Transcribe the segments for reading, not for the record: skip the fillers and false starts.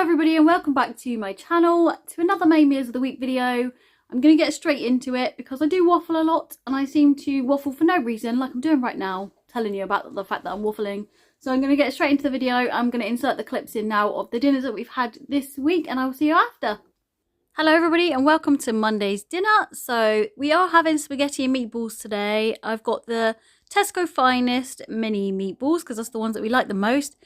everybody and welcome back to my channel, to another main meals of the week video. I'm going to get straight into it because I do waffle a lot and I seem to waffle for no reason, like I'm doing right now, telling you about the fact that I'm waffling. So I'm going to get straight into the video. I'm going to insert the clips in now of the dinners that we've had this week and I will see you after. Hello everybody and welcome to Monday's dinner. So we are having spaghetti and meatballs today. I've got the Tesco Finest mini meatballs because that's the ones that we like the most.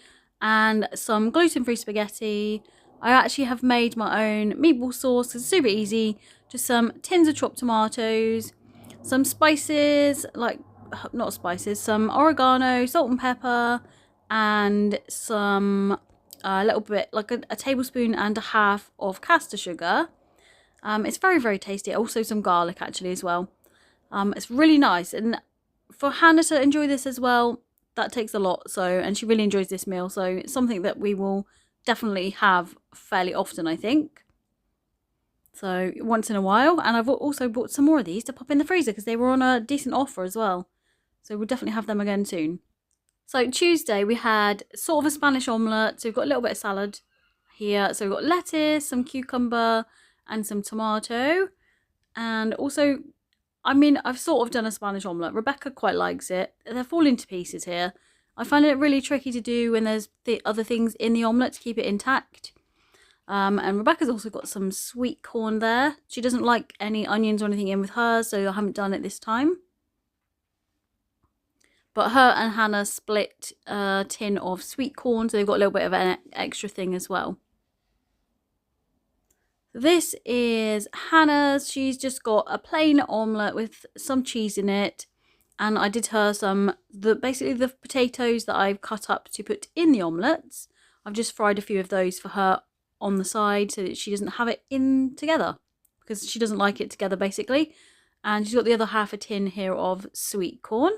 And some gluten-free spaghetti. I actually have made my own meatball sauce. It's super easy. Just some tins of chopped tomatoes, some spices, some oregano, salt and pepper, and some a little bit, like a tablespoon and a half of caster sugar. It's very, very tasty. Also some garlic actually as well. It's really nice. And for Hannah to enjoy this as well, that takes a lot, and she really enjoys this meal, so it's something that we will definitely have fairly often, I think. So once in a while, and I've also bought some more of these to pop in the freezer because they were on a decent offer as well. So we'll definitely have them again soon. So Tuesday we had sort of a Spanish omelette, so we've got a little bit of salad here. So we've got lettuce, some cucumber, and some tomato, and also, I mean, I've sort of done a Spanish omelette. Rebecca quite likes it. They're falling to pieces here. I find it really tricky to do when there's the other things in the omelette to keep it intact. And Rebecca's also got some sweet corn there. She doesn't like any onions or anything in with hers, so I haven't done it this time. But her and Hannah split a tin of sweet corn, so they've got a little bit of an extra thing as well. This is Hannah's. She's just got a plain omelette with some cheese in it. And I did her basically the potatoes that I've cut up to put in the omelettes. I've just fried a few of those for her on the side so that she doesn't have it in together. Because she doesn't like it together basically. And she's got the other half a tin here of sweet corn.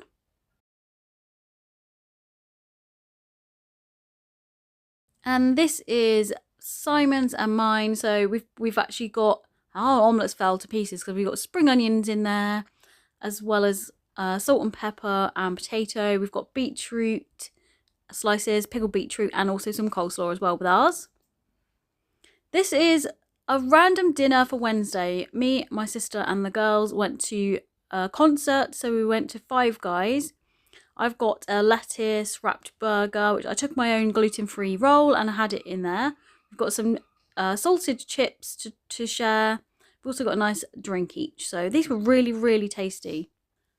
And this is Simon's and mine. So we've actually got our omelettes fell to pieces because we've got spring onions in there, as well as salt and pepper and potato. We've got beetroot slices, pickled beetroot, and also some coleslaw as well with ours. This is a random dinner for Wednesday. Me, my sister, and the girls went to a concert, so we went to Five Guys. I've got a lettuce wrapped burger, which I took my own gluten-free roll and I had it in there. We've got some salted chips to share. We've also got a nice drink each. So these were really, really tasty.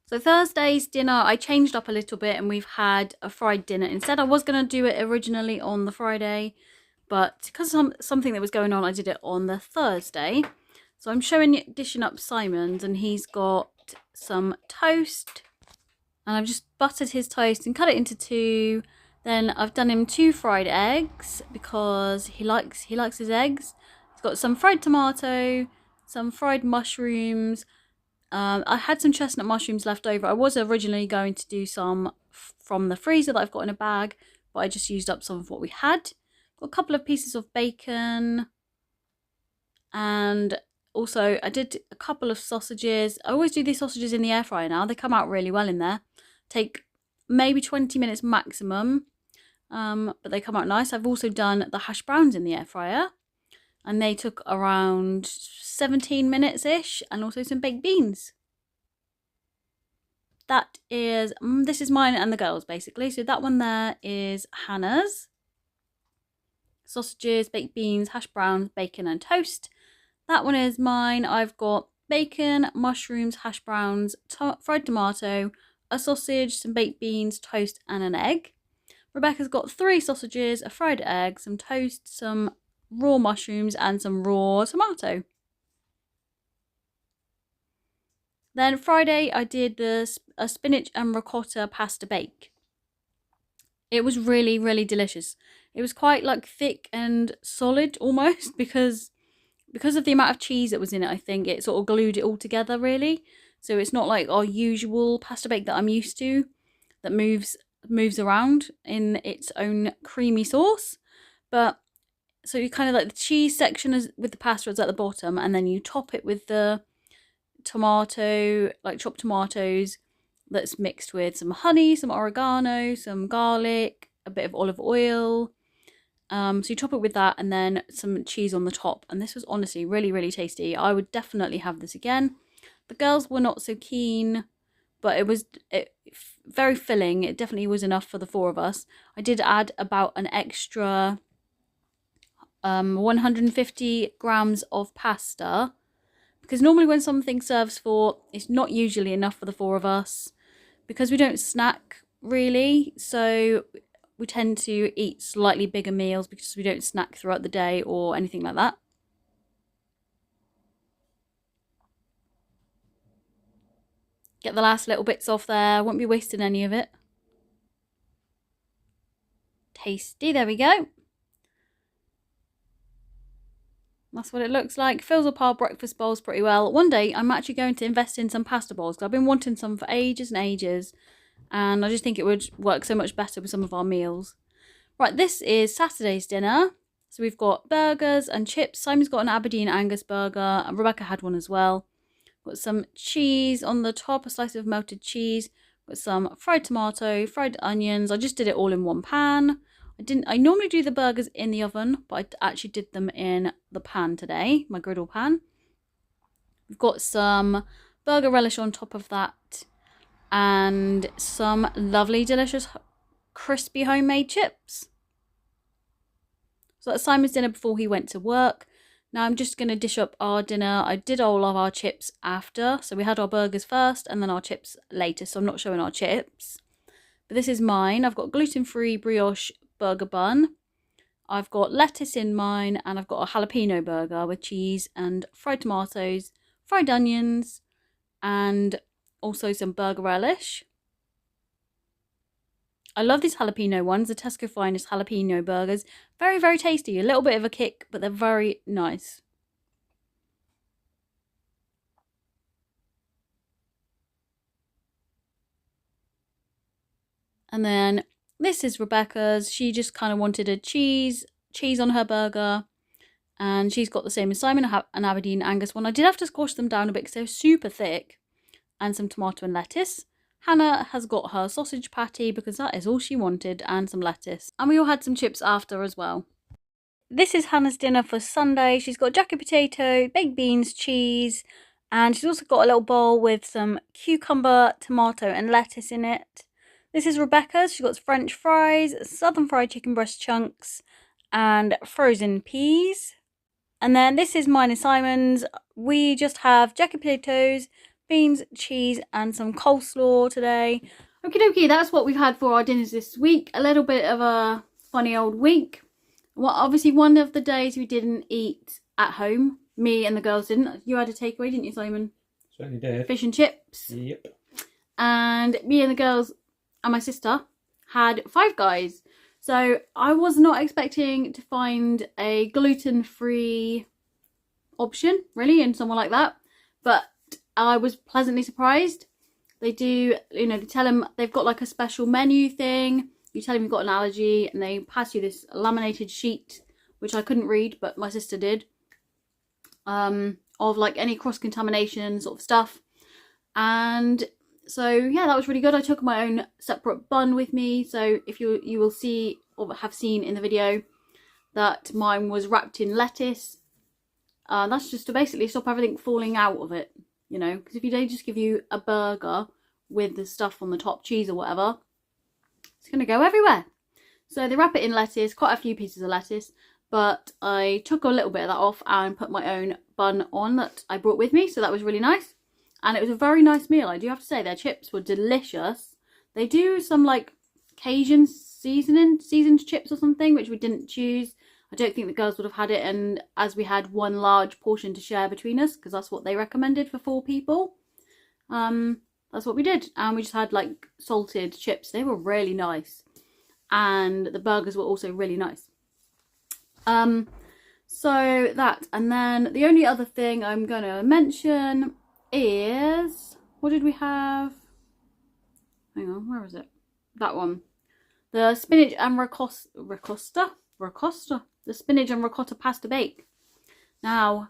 So Thursday's dinner, I changed up a little bit and we've had a fried dinner instead. I was going to do it originally on the Friday, but because of something that was going on, I did it on the Thursday. So I'm dishing up Simon's, and he's got some toast. And I've just buttered his toast and cut it into two. Then I've done him 2 fried eggs because he likes his eggs. He's got some fried tomato, some fried mushrooms. I had some chestnut mushrooms left over. I was originally going to do some from the freezer that I've got in a bag, but I just used up some of what we had. Got a couple of pieces of bacon. And also I did a couple of sausages. I always do these sausages in the air fryer now. They come out really well in there. Take maybe 20 minutes maximum, but they come out nice. I've also done the hash browns in the air fryer, and they took around 17 minutes-ish, and also some baked beans. This is mine and the girls, basically. So that one there is Hannah's. Sausages, baked beans, hash browns, bacon and toast. That one is mine. I've got bacon, mushrooms, hash browns, fried tomato, a sausage, some baked beans, toast, and an egg. Rebecca's got 3 sausages, a fried egg, some toast, some raw mushrooms, and some raw tomato. Then Friday, I did a spinach and ricotta pasta bake. It was really, really delicious. It was quite thick and solid almost because of the amount of cheese that was in it. I think it sort of glued it all together really. So it's not like our usual pasta bake that I'm used to, that moves around in its own creamy sauce. But so you kind of the cheese section is with the pasta is at the bottom, and then you top it with the tomato, chopped tomatoes, that's mixed with some honey, some oregano, some garlic, a bit of olive oil, So you top it with that and then some cheese on the top. And this was honestly really, really tasty. I would definitely have this again. The girls were not so keen, but it was very filling. It definitely was enough for the 4 of us. I did add about an extra 150 grams of pasta, because normally when something serves 4, it's not usually enough for the 4 of us, because we don't snack really, so we tend to eat slightly bigger meals because we don't snack throughout the day or anything like that. Get the last little bits off there, won't be wasting any of it. Tasty, there we go. That's what it looks like. Fills up our breakfast bowls pretty well. One day I'm actually going to invest in some pasta bowls because I've been wanting some for ages and ages, and I just think it would work so much better with some of our meals. Right, this is Saturday's dinner. So we've got burgers and chips. Simon's got an Aberdeen Angus burger and Rebecca had one as well. Got some cheese on the top, a slice of melted cheese. Got some fried tomato, fried onions. I just did it all in one pan. I normally do the burgers in the oven, but I actually did them in the pan today, my griddle pan. We've got some burger relish on top of that and some lovely, delicious, crispy homemade chips. So that's Simon's dinner before he went to work. Now I'm just going to dish up our dinner. I did all of our chips after. So we had our burgers first and then our chips later. So I'm not showing our chips. But this is mine. I've got gluten-free brioche burger bun. I've got lettuce in mine and I've got a jalapeno burger with cheese and fried tomatoes, fried onions, and also some burger relish. I love these jalapeno ones, the Tesco Finest jalapeno burgers. Very, very tasty. A little bit of a kick, but they're very nice. And then this is Rebecca's. She just kind of wanted a cheese on her burger. And she's got the same as Simon, an Aberdeen Angus one. I did have to squash them down a bit because they're super thick. And some tomato and lettuce. Hannah has got her sausage patty because that is all she wanted, and some lettuce. And we all had some chips after as well. This is Hannah's dinner for Sunday. She's got jacket potato, baked beans, cheese, and she's also got a little bowl with some cucumber, tomato and lettuce in it. This is Rebecca's. She's got French fries, southern fried chicken breast chunks, and frozen peas. And then this is mine and Simon's. We just have jacket potatoes, beans, cheese, and some coleslaw today. Okie dokie, that's what we've had for our dinners this week. A little bit of a funny old week. Well, obviously one of the days we didn't eat at home. Me and the girls didn't. You had a takeaway, didn't you, Simon? Certainly did. Fish and chips. Yep. And me and the girls and my sister had Five Guys. So I was not expecting to find a gluten-free option, really, in somewhere like that. But I was pleasantly surprised. They do, they tell them they've got like a special menu thing. You tell them you've got an allergy and they pass you this laminated sheet, which I couldn't read, but my sister did, of like any cross-contamination sort of stuff. And so, yeah, that was really good. I took my own separate bun with me. So if you will see or have seen in the video that mine was wrapped in lettuce. That's just to basically stop everything falling out of it. Because if they just give you a burger with the stuff on the top, cheese or whatever, it's going to go everywhere. So they wrap it in lettuce, quite a few pieces of lettuce, but I took a little bit of that off and put my own bun on that I brought with me. So that was really nice. And it was a very nice meal. I do have to say, their chips were delicious. They do some like Cajun seasoned chips or something, which we didn't choose. I don't think the girls would have had it, and as we had one large portion to share between us, because that's what they recommended for 4 people, that's what we did. And we just had like salted chips. They were really nice, and the burgers were also really nice. So that, and then the only other thing I'm going to mention is, what did we have? Hang on, where is it? That one. The spinach and ricotta. The spinach and ricotta pasta bake. Now,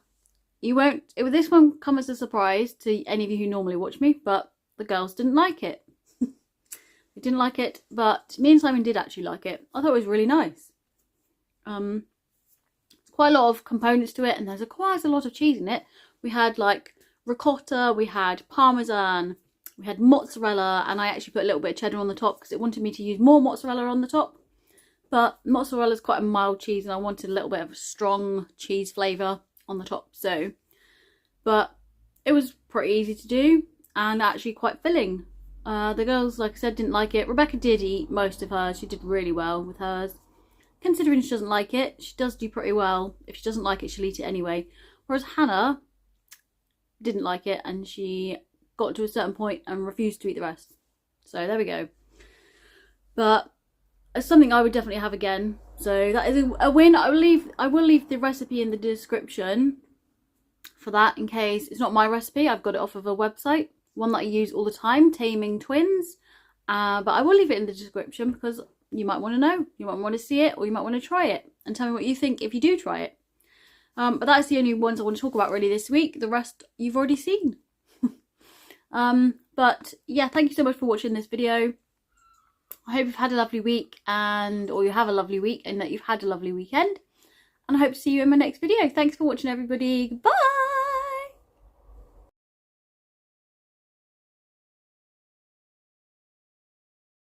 this won't come as a surprise to any of you who normally watch me, but the girls didn't like it. They didn't like it, but me and Simon did actually like it. I thought it was really nice. It's quite a lot of components to it, and there's quite a lot of cheese in it. We had like ricotta, we had parmesan, we had mozzarella, and I actually put a little bit of cheddar on the top because it wanted me to use more mozzarella on the top. But mozzarella is quite a mild cheese, and I wanted a little bit of a strong cheese flavour on the top. So, but it was pretty easy to do and actually quite filling. The girls, like I said, didn't like it. Rebecca did eat most of hers. She did really well with hers. Considering she doesn't like it, she does do pretty well. If she doesn't like it, she'll eat it anyway. Whereas Hannah didn't like it, and she got to a certain point and refused to eat the rest. So there we go. But it's something I would definitely have again. So that is a win. I will leave the recipe in the description for that, in case it's not my recipe. I've got it off of a website, one that I use all the time, Taming Twins. But I will leave it in the description because you might want to know, you might want to see it, or you might want to try it, and tell me what you think if you do try it. But that's the only ones I want to talk about really this week. The rest you've already seen. But yeah, thank you so much for watching this video. I hope you've had a lovely week, or you have a lovely week, and that you've had a lovely weekend. And I hope to see you in my next video. Thanks for watching, everybody. Goodbye.